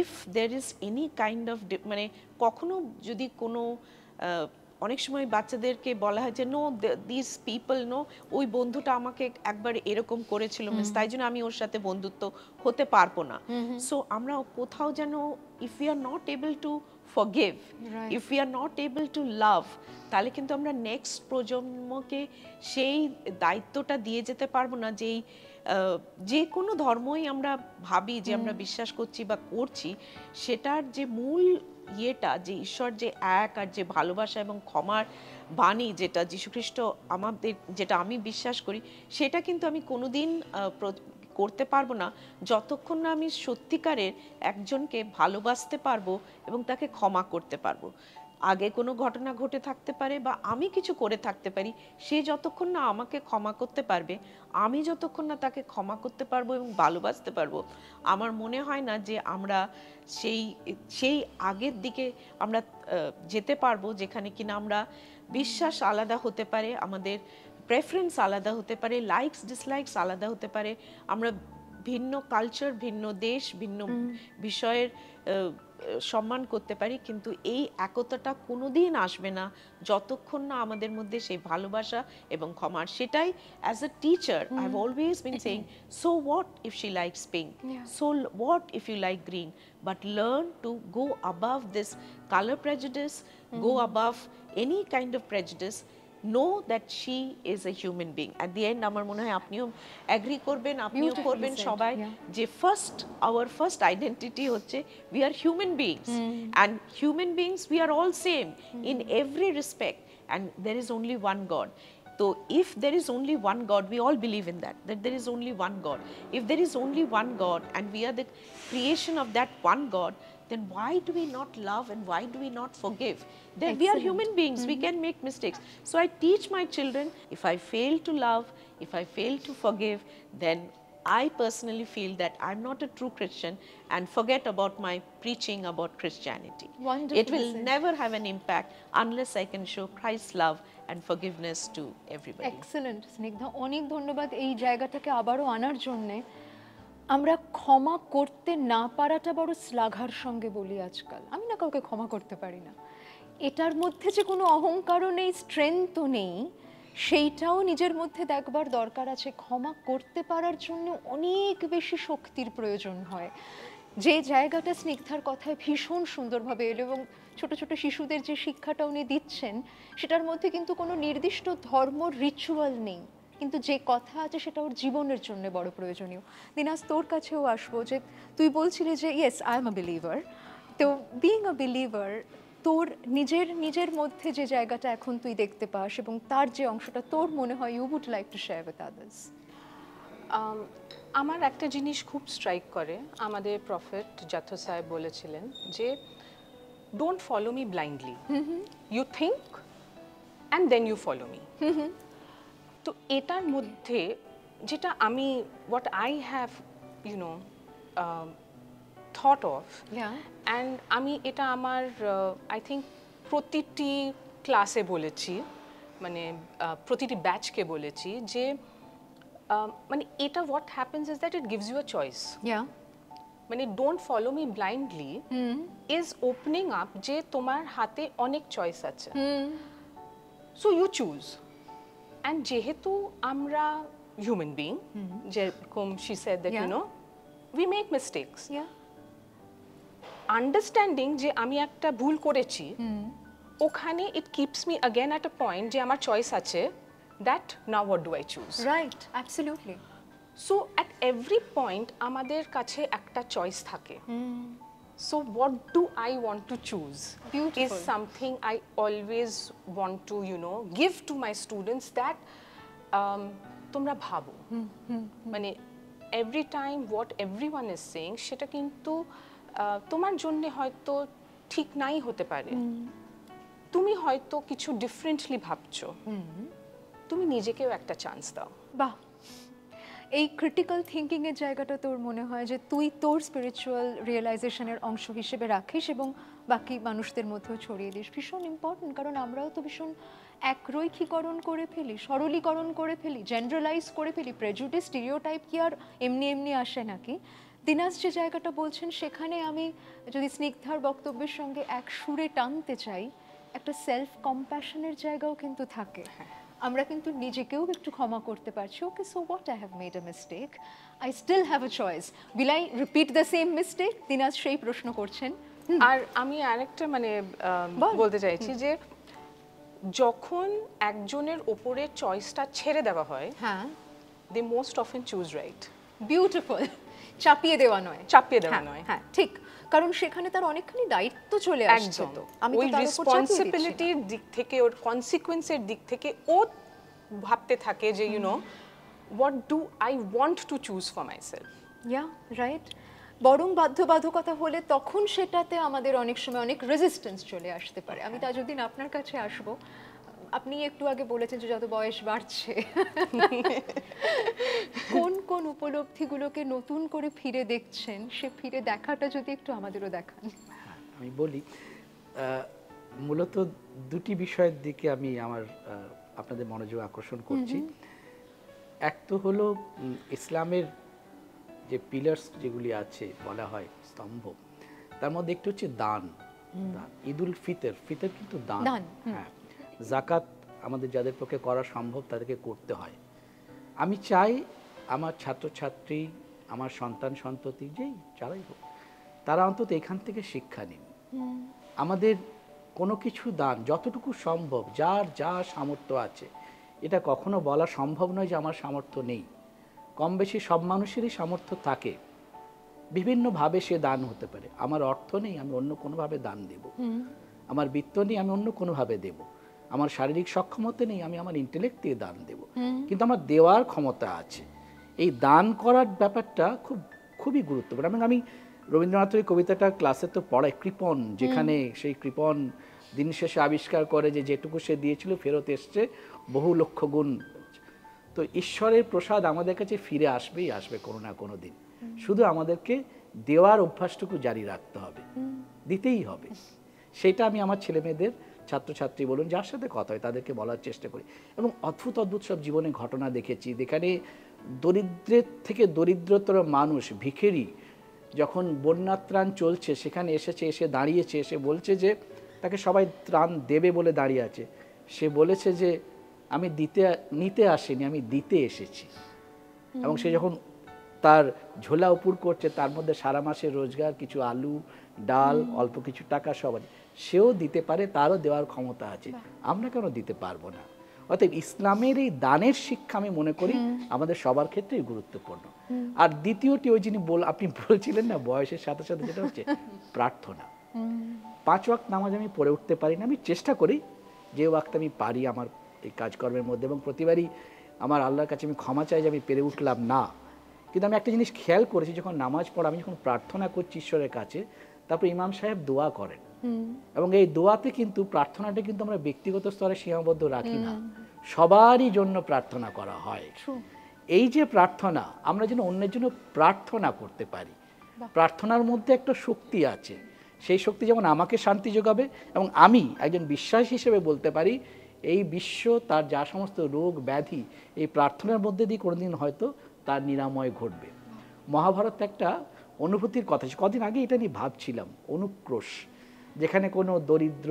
if there is any kind of মানে কখনো যদি কোনো অনেক সময় বাচ্চাদেরকে বলা হয় যে নো দিস পিপল নো, ওই বন্ধুটা আমাকে একবার এরকম করেছিল মিস, তাই জন্য আমি ওর সাথে বন্ধুত্ব হতে পারবো না। সো আমরা কোথাও যেন if we are not able to forgive, if we are not able to love, তাহলে কিন্তু আমরা নেক্সট প্রজন্মকে সেই দায়িত্বটা দিয়ে যেতে পারবো না। যেই যে কোনো ধর্মই আমরা ভাবি যে আমরা বিশ্বাস করছি বা করছি, সেটার যে মূল ইয়েটা, যে ঈশ্বর যে এক আর যে ভালোবাসা এবং ক্ষমার বাণী যেটা যীশুখ্রিস্ট আমাদের, যেটা আমি বিশ্বাস করি, সেটা কিন্তু আমি কোনোদিন করতে পারবো না যতক্ষণ না আমি সত্যিকারের একজনকে ভালোবাসতে পারবো এবং তাকে ক্ষমা করতে পারবো। আগে কোনো ঘটনা ঘটে থাকতে পারে বা আমি কিছু করে থাকতে পারি, সে যতক্ষণ না আমাকে ক্ষমা করতে পারবে, আমি যতক্ষণ না তাকে ক্ষমা করতে পারবো এবং ভালোবাসতে পারবো, আমার মনে হয় না যে আমরা সেই আগের দিকে আমরা যেতে পারবো, যেখানে কিনা আমরা বিশ্বাস আলাদা হতে পারে, আমাদের প্রেফারেন্স আলাদা হতে পারে, লাইকস ডিসলাইকস আলাদা হতে পারে, আমরা ভিন্ন কালচার, ভিন্ন দেশ, ভিন্ন বিষয়ের সম্মান করতে পারি, কিন্তু এই একতাটা কোনোদিন আসবে না যতক্ষণ না আমাদের মধ্যে সেই ভালোবাসা এবং ক্ষমার। সেটাই as a teacher I have always been saying, so what if she likes pink, so what if you like green, but learn to go above this colour prejudice, go above any kind of prejudice, know that she is a human being. At the end আমার মনে হয় আপনিও agri করবেন, আপনিও করবেন সবাই, যে our first identity হচ্ছে we are human beings, and human beings we are all same in every respect, and there is only one God. So if there is only one God, we all believe in that there is only one God. If there is only one God and we are the creation of that one God, then why do we not love and why do we not forgive? Then we are human beings, we can make mistakes. So I teach my children, if I fail to love, if I fail to forgive, then I personally feel that I'm not a true Christian, and forget about my preaching about Christianity. Wonderful. It will never have an impact unless I can show Christ's love and forgiveness to everybody. Excellent Snigdha, অনেক ধন্যবাদ এই জায়গাটাকে আবারও আনার জন্যে। আমরা ক্ষমা করতে না পারাটা বড় শ্লাঘার সঙ্গে বলি আজকাল, আমি না কাউকে ক্ষমা করতে পারি না, এটার মধ্যে যে কোনো অহংকারও নেই, স্ট্রেংথও নেই, সেইটাও নিজের মধ্যে দেখবার দরকার আছে। ক্ষমা করতে পারার জন্য অনেক বেশি শক্তির প্রয়োজন হয়, যে জায়গাটা স্নিগ্ধার কথায় ভীষণ সুন্দরভাবে এলো, এবং ছোট ছোট শিশুদের যে শিক্ষাটা উনি দিচ্ছেন, সেটার মধ্যে কিন্তু কোনো নির্দিষ্ট ধর্ম রিচুয়াল নেই, কিন্তু যে কথা আছে সেটা ওর জীবনের জন্য বড় প্রয়োজনীয়। দিনাজ, তোর কাছেও আসবো, যে তুই বলছিলি যে yes I am a believer, তো বিইং আ বিলিভার তোর নিজের মধ্যে যে জায়গাটা এখন তুই দেখতে পাস এবং তার যে অংশটা তোর মনে হয় you would like to share with others. আমার একটা জিনিস খুব স্ট্রাইক করে, আমাদের প্রফেট জাথো সাহেব বলেছিলেন যে don't follow me blindly, you think and then you follow me. তো এটার মধ্যে যেটা আমি what I have thought of, and আমি এটা আমার I think প্রতিটি ক্লাসে বলেছি, মানে প্রতিটি ব্যাচকে বলেছি যে মানে এটা what happens is that it gives you a choice. মানে don't follow me blindly is opening up যে তোমার হাতে অনেক চয়েস আছে, সো ইউ চুজ। অ্যান্ড যেহেতু আমরা হিউম্যান বিং, যেরকম she said that you know we make mistakes, understanding যে আমি একটা ভুল করেছি, ওখানে it keeps me again at a point যে আমার চয়েস আছে, that now what do I choose. Right, absolutely. So at every point আমাদের কাছে একটা চয়েস থাকে। So what do I want to choose? Beautiful. Is something I always want to, give to my students, that তোমরা ভাবো, মানে every time what everyone is saying সেটা কিন্তু তোমার জন্য হয়তো ঠিক নাই হতে পারে, তুমি হয়তো কিছু ডিফারেন্টলি ভাবছো, তুমি নিজেকেও একটা চান্স দাও। বাহ, এই ক্রিটিক্যাল থিঙ্কিংয়ের জায়গাটা তোর মনে হয় যে তুই তোর স্পিরিচুয়াল রিয়েলাইজেশনের অংশ হিসেবে রাখিস এবং বাকি মানুষদের মধ্যেও ছড়িয়ে দিস, ভীষণ ইম্পর্টেন্ট। কারণ আমরাও তো ভীষণ একরৈখিকরণ করে ফেলি, সরলীকরণ করে ফেলি, জেনারেলাইজ করে ফেলি। প্রেজুডিস, স্টিরিওটাইপ কি আর এমনি এমনি আসে নাকি? দিনাজ যে জায়গাটা বলছেন সেখানে আমি যদি স্নিগ্ধার বক্তব্যের সঙ্গে এক সুরে টানতে চাই, একটা সেলফ কম্প্যাশনের জায়গাও কিন্তু থাকে। আমরা কিন্তু নিজেকেও একটু ক্ষমা করতে পারছি। Okay, so what, I have made a mistake, I still have a choice, will I repeat the same mistake? Dinaj সেই প্রশ্ন করছেন। আর আমি আরেকটা মানে বল। বলতে চাইছি যে যখন একজনের ওপরে চয়েসটা ছেড়ে দেওয়া হয়, হ্যাঁ, they most often choose right. Beautiful. চাপিয়ে দেওয়া নয়, চাপিয়ে দেওয়া হ্যাঁ, নয়। হ্যাঁ ঠিক, কারণ সেখানে তার অনেকখানি দায়িত্ব চলে আসছে। একদম। তো আমি ওই তো তার উপর চাপিয়ে দিচ্ছি না। রেসপন্সিবিলিটির দিক থেকে, ওর কনসিকুয়েন্সের দিক থেকে ও ভাবতে থাকে যে you know what do I want to choose for myself. Yeah, right. বরং বাধ্যবাধকতা হলে তখন সেটাতে আমাদের অনেক সময় অনেক রেজিস্ট্যান্স চলে আসতে পারে। আমি তাজউদ্দিন আপনার কাছে আসব। আপনি একটু আগে বলেছেন যে যত বয়স বাড়ছে কোন কোন উপলব্ধিগুলোকে নতুন করে ফিরে দেখছেন, সে ফিরে দেখাটা যদি একটু আমাদেরও দেখান। হ্যাঁ, আমি বলি মূলত দুটি বিষয়ের দিকে আমি আমার আপনাদের মনোযোগ আকর্ষণ করছি। এক তো হলো ইসলামের যে পিলার্স যেগুলি আছে, বলা হয় স্তম্ভ, তার মধ্যে একটু হচ্ছে দান। ঈদুল ফিতর, ফিতর কিন্তু দান। হ্যাঁ, জাকাত আমাদের যাদের পক্ষে করা সম্ভব তাদেরকে করতে হয়। আমি চাই আমার ছাত্রছাত্রী, আমার সন্তান সন্ততি, যেই যারাই হোক, তারা অন্তত এখান থেকে শিক্ষা নিন। আমাদের কোনো কিছু দান যতটুকু সম্ভব, যার যা সামর্থ্য আছে, এটা কখনো বলা সম্ভব নয় যে আমার সামর্থ্য নেই। কম বেশি সব মানুষেরই সামর্থ্য থাকে, বিভিন্নভাবে সে দান হতে পারে। আমার অর্থ নেই, আমি অন্য কোনোভাবে দান দেব। আমার বিত্ত নেই, আমি অন্য কোনোভাবে দেব। আমার শারীরিক সক্ষমতা নেই, আমি আমার ইন্টেলেক্ট দিয়ে দান দেব। কিন্তু আমার দেওয়ার ক্ষমতা আছে। এই দান করার ব্যাপারটা খুবই গুরুত্বপূর্ণ। এবং আমি রবীন্দ্রনাথের কবিতাটা ক্লাসে তো পড়াই, কৃপণ, যেখানে সেই কৃপণ দিন শেষে আবিষ্কার করে যে যেটুকু সে দিয়েছিল ফেরত এসছে বহু লক্ষ গুণ। তো ঈশ্বরের প্রসাদ আমাদের কাছে ফিরে আসবেই আসবে কোনো না কোনো দিন। শুধু আমাদেরকে দেওয়ার অভ্যাসটুকু জারি রাখতে হবে, দিতেই হবে। সেটা আমি আমার ছেলেমেয়েদের, ছাত্রছাত্রী বলুন, যার সাথে কথা হয় তাদেরকে বলার চেষ্টা করি। এবং অদ্ভুত অদ্ভুত সব জীবনে ঘটনা দেখেছি, যেখানে দরিদ্রের থেকে দরিদ্রতর মানুষ, ভিখারি, যখন বন্যা ত্রাণ চলছে সেখানে এসে দাঁড়িয়েছে, এসে বলছে যে তাকে সবাই ত্রাণ দেবে বলে দাঁড়িয়ে আছে। সে বলেছে যে আমি নিতে আসিনি, আমি দিতে এসেছি। এবং সে যখন তার ঝোলা উপুর করছে, তার মধ্যে সারা মাসের রোজগার, কিছু আলু, ডাল, অল্প কিছু টাকা সব আছে, সেও দিতে পারে, তারও দেওয়ার ক্ষমতা আছে। আমরা কেন দিতে পারবো না? অতএব ইসলামের এই দানের শিক্ষা আমি মনে করি আমাদের সবার ক্ষেত্রেই গুরুত্বপূর্ণ। আর দ্বিতীয়টি, ওই যিনি আপনি বলছিলেন না বয়সের সাথে সাথে, যেটা হচ্ছে প্রার্থনা। 5 ওয়াক্ত নামাজ আমি পড়ে উঠতে পারি না, আমি চেষ্টা করি যে ওয়াক্ত আমি পারি আমার এই কাজকর্মের মধ্যে, এবং প্রতিবারই আমার আল্লাহর কাছে আমি ক্ষমা চাই যে আমি পেরে উঠলাম না। কিন্তু আমি একটা জিনিস খেয়াল করেছি, যখন নামাজ পড়া, আমি যখন প্রার্থনা করছি ঈশ্বরের কাছে, তারপর ইমাম সাহেব দোয়া করেন, এবং এই দোয়াতে কিন্তু প্রার্থনাটা কিন্তু আমরা ব্যক্তিগত স্তরে সীমাবদ্ধ রাখি না, সবারই জন্য প্রার্থনা করা হয়। এই যে প্রার্থনা, আমরা যেন অন্যের জন্য প্রার্থনা করতে পারি, প্রার্থনার মধ্যে একটা শক্তি আছে। সেই শক্তি যেমন আমাকে শান্তি যোগাবে, এবং আমি একজন বিশ্বাস হিসেবে বলতে পারি এই বিশ্ব, তার যা সমস্ত রোগ ব্যাধি, এই প্রার্থনার মধ্যে দিয়ে কোনোদিন হয়তো তার নিরাময় ঘটবে। মহাভারত একটা অনুভূতির কথা, কদিন আগে এটা নিয়ে ভাবছিলাম, অনুক্রোশ, যেখানে কোনো দরিদ্র,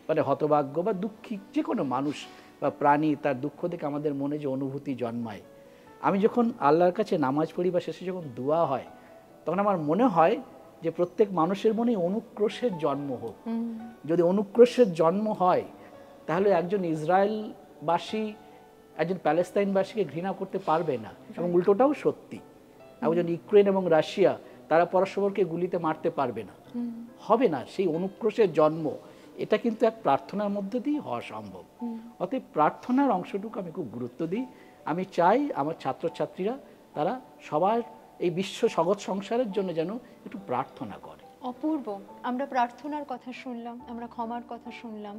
মানে হতভাগ্য বা দুঃখী যে কোনো মানুষ বা প্রাণী, তার দুঃখ দেখে আমাদের মনে যে অনুভূতি জন্মায়। আমি যখন আল্লাহর কাছে নামাজ পড়ি বা শেষে যখন দোয়া হয়, তখন আমার মনে হয় যে প্রত্যেক মানুষের মনে অনুক্রোশের জন্ম হোক। যদি অনুক্রোশের জন্ম হয়, তাহলে একজন ইসরায়েলবাসী একজন প্যালেস্তাইনবাসীকে ঘৃণা করতে পারবে না, এবং উল্টোটাও সত্যি। একজন ইউক্রেন এবং রাশিয়া, তারা পরস্পরকে গুলিতে মারতে পারবে না, হবে না। সেই অনুক্রোশের জন্ম, এটা কিন্তু এক প্রার্থনার মধ্যে দিয়ে হওয়া সম্ভব। অতএব প্রার্থনার অংশটুকু আমি খুব গুরুত্ব দিই। আমি চাই আমার ছাত্রছাত্রীরা, তারা সবার এই বিশ্ব জগৎ সংসারের জন্য যেন একটু প্রার্থনা করে। অপূর্ব। আমরা প্রার্থনার কথা শুনলাম, আমরা ক্ষমার কথা শুনলাম,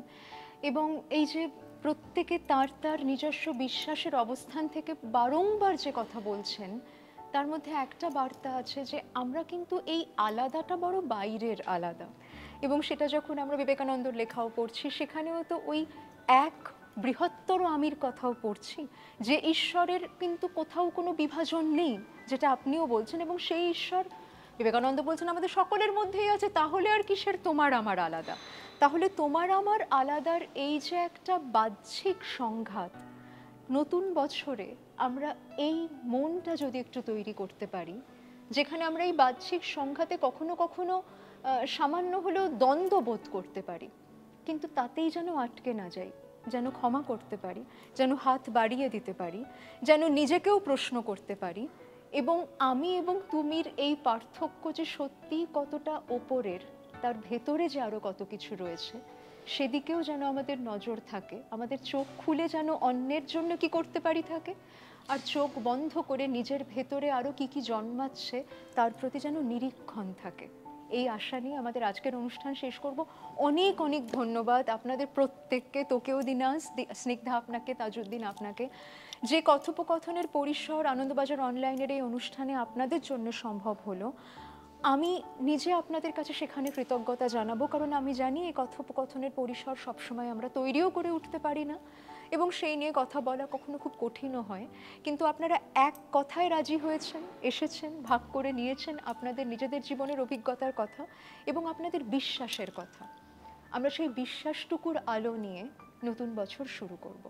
এবং এই যে প্রত্যেকে তার তার নিজস্ব বিশ্বাসের অবস্থান থেকে বারংবার যে কথা বলছেন, তার মধ্যে একটা বার্তা আছে যে আমরা কিন্তু এই আলাদাটা বড় বাইরের আলাদা। এবং সেটা যখন আমরা বিবেকানন্দর লেখাও পড়ছি, সেখানেও তো ওই এক বৃহত্তর আমির কথাও পড়ছি, যে ঈশ্বরের কিন্তু কোথাও কোনো বিভাজন নেই, যেটা আপনিও বলছেন। এবং সেই ঈশ্বর, বিবেকানন্দ বলছেন, আমাদের সকলের মধ্যেই আছে। তাহলে আর কিসের তোমার আমার আলাদা? তাহলে তোমার আমার আলাদার এই যে একটা বাহ্যিক সংঘাত, নতুন বছরে আমরা এই মনটা যদি একটু তৈরি করতে পারি, যেখানে আমরা এই বাহ্যিক সংঘাতে কখনো কখনো সামান্য হলেও দ্বন্দ্ব বোধ করতে পারি, কিন্তু তাতেই যেন আটকে না যাই, যেন ক্ষমা করতে পারি, যেন হাত বাড়িয়ে দিতে পারি, যেন নিজেকেও প্রশ্ন করতে পারি, এবং আমি এবং তুমির এই পার্থক্য যে সত্যিই কতটা ওপরের, তার ভেতরে যে আরও কত কিছু রয়েছে, সেদিকেও যেন আমাদের নজর থাকে। আমাদের চোখ খুলে যেন অন্যের জন্য কি করতে পারি থাকে, আর চোখ বন্ধ করে নিজের ভেতরে আরও কি কি জন্মাচ্ছে তার প্রতি যেন নিরীক্ষণ থাকে। এই আশা নিয়ে আমাদের আজকের অনুষ্ঠান শেষ করব। অনেক অনেক ধন্যবাদ আপনাদের প্রত্যেককে, তোকেও দিনাজ, স্নিগ্ধা আপনাকে, তাজউদ্দিন আপনাকে। যে কথোপকথনের পরিসর আনন্দবাজার অনলাইনের এই অনুষ্ঠানে আপনাদের জন্য সম্ভব হলো, আমি নিজে আপনাদের কাছে সেখানে কৃতজ্ঞতা জানাবো, কারণ আমি জানি এই কথোপকথনের পরিসর সবসময় আমরা তৈরিও করে উঠতে পারি না, এবং সেই নিয়ে কথা বলা কখনো খুব কঠিনও হয়। কিন্তু আপনারা এক কথায় রাজি হয়েছেন, এসেছেন, ভাগ করে নিয়েছেন আপনাদের নিজেদের জীবনের অভিজ্ঞতার কথা এবং আপনাদের বিশ্বাসের কথা। আমরা সেই বিশ্বাসটুকুর আলো নিয়ে নতুন বছর শুরু করব।